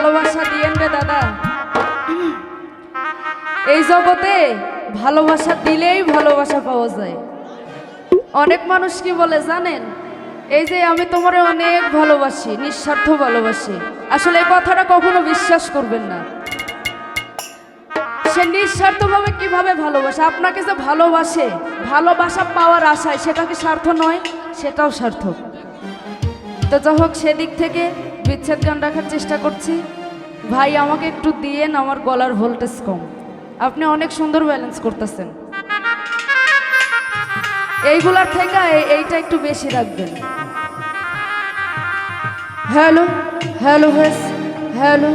ভালোবাসা দিয়েন রে দাদা। এই জগতে ভালোবাসা দিলেই ভালোবাসা পাওয়া যায়। অনেক মানুষ কি বলে জানেন, এই যে আমি তোমারে অনেক ভালোবাসি, নিঃস্বার্থ ভালোবাসি। আসলে এই কথাটা কখনো বিশ্বাস করবেন না। সে নিঃস্বার্থভাবে কিভাবে ভালোবাসে? আপনাকে যে ভালোবাসে, ভালোবাসা পাওয়ার আশায়, সেটা কি স্বার্থ নয়? সেটাও সার্থক। তো যাই হোক, সেদিক থেকে বিচ্ছেদ গান রাখার চেষ্টা করছি। ভাই আমাকে একটু দিয়েন, আমার গলার ভোল্টেজ কম। আপনি অনেক সুন্দর ব্যালেন্স করতেছেন, এইগুলার থেকে এইটা একটু বেশি রাখবেন। হ্যালো হ্যালো হেস হ্যালো।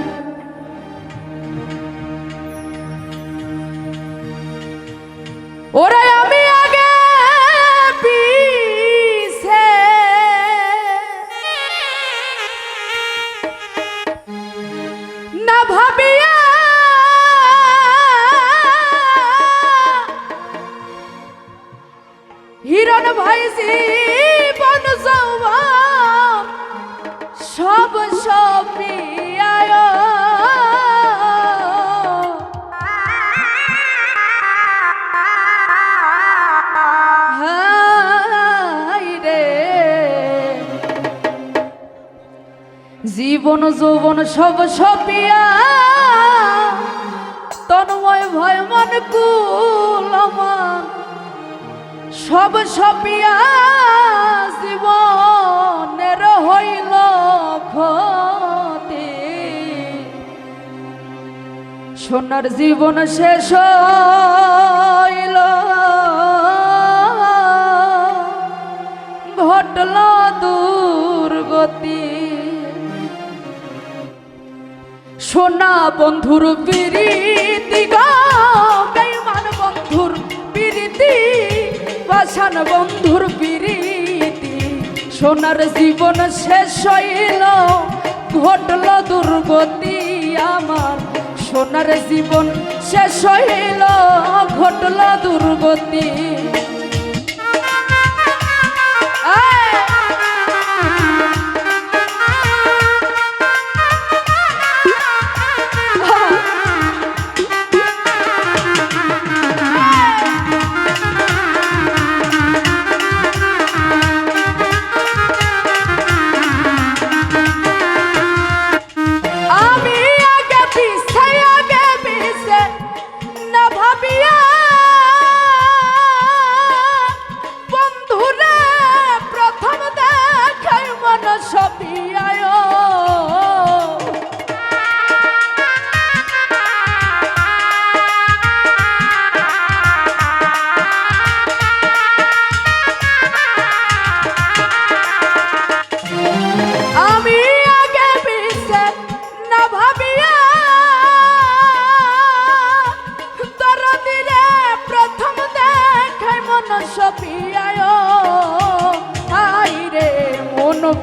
ওরে আমি আগে পিছে না ভাবিয়া হিরণ ভাই জীবন যৌবন সব সপিয়ায় জীবন যৌবন সব সপিয়া তন্ময় ভয় মন কুলমান সব সপিয়া জীবনের হইল ক্ষতি। সোনার জীবন শেষ হইল, ঘটল দুর্গতি। সোনা বন্ধুর প্রীতি গো, বেঈমান বন্ধুর প্রীতি, পাষাণ বন্ধুর প্রীতি। সোনার জীবন শেষ হইল, ঘটল দুর্গতি আমার। সোনার জীবন শেষ হইল, ঘটল দুর্গতি।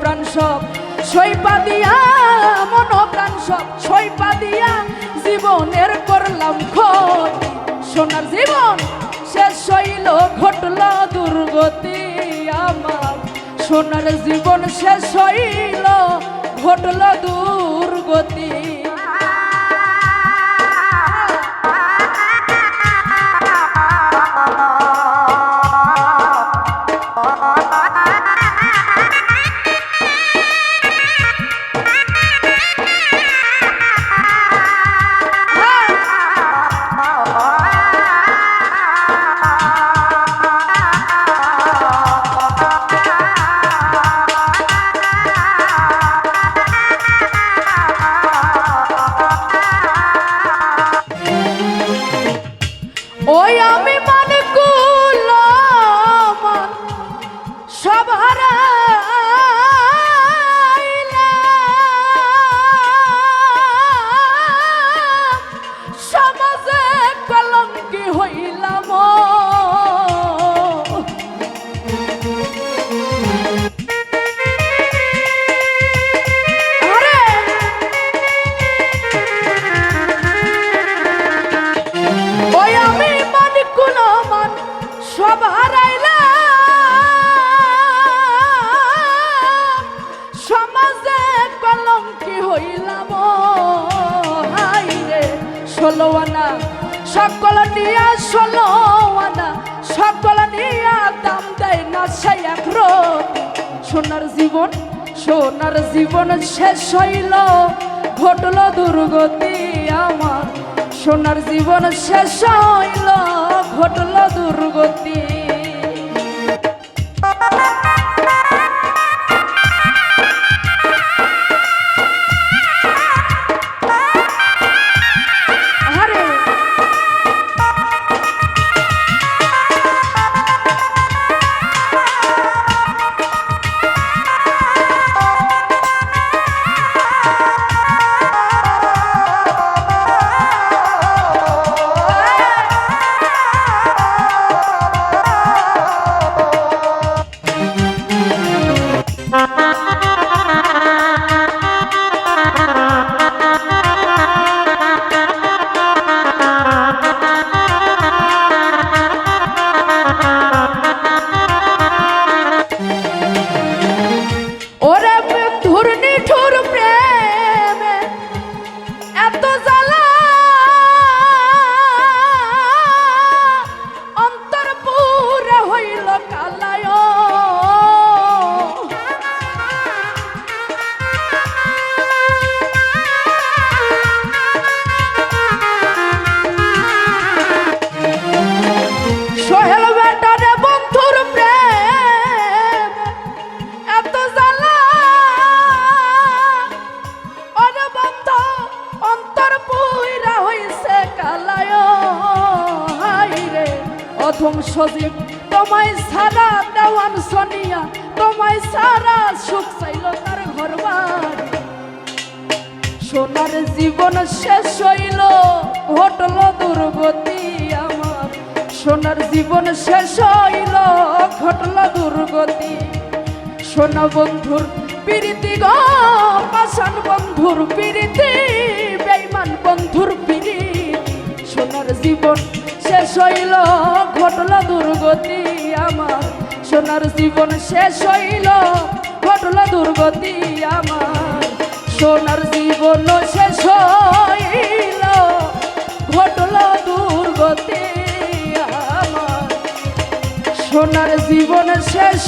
প্রাণ সব সইপা দিয়া, মন প্রাণ সব সইপা দিয়া জীবনের করলাম ক্ষতি। সোনার জীবন শেষ হইল, ঘটল দুর্গতি আমার। সোনার জীবন শেষ হইল, ঘটল দুর্গতি। 16 আনা, সকল নিয়া 16 আনা, সকল নিয়া দাম দেয় না সে এক রতি। সোনার জীবন শেষ হইল, ঘটল দুর্গতি আমার। সোনার জীবন শেষ হইল, ঘটল দুর্গতি। সজীব তোমায় সারা দেওয়ান সোনিয়া, তোমায় সারা সুখ চাইল তার ঘর বাড়ি। সোনার জীবন শেষ হইল, ঘটল দুর্গতি আমার। সোনার জীবন শেষ হইল, ঘটল দুর্গতি। সোনা বন্ধুর প্রীতি গো, পাষাণ বন্ধুর প্রীতি, বেঈমান বন্ধুর প্রীতি। সোনার জীবন শেষ হইল, ঘটল দুর্গতি আমার। সোনার জীবন শেষ হইল, ঘটল দুর্গতি আমার। সোনার জীবন শেষ হইল, ঘটল দুর্গতি আমার। সোনার জীবন শেষ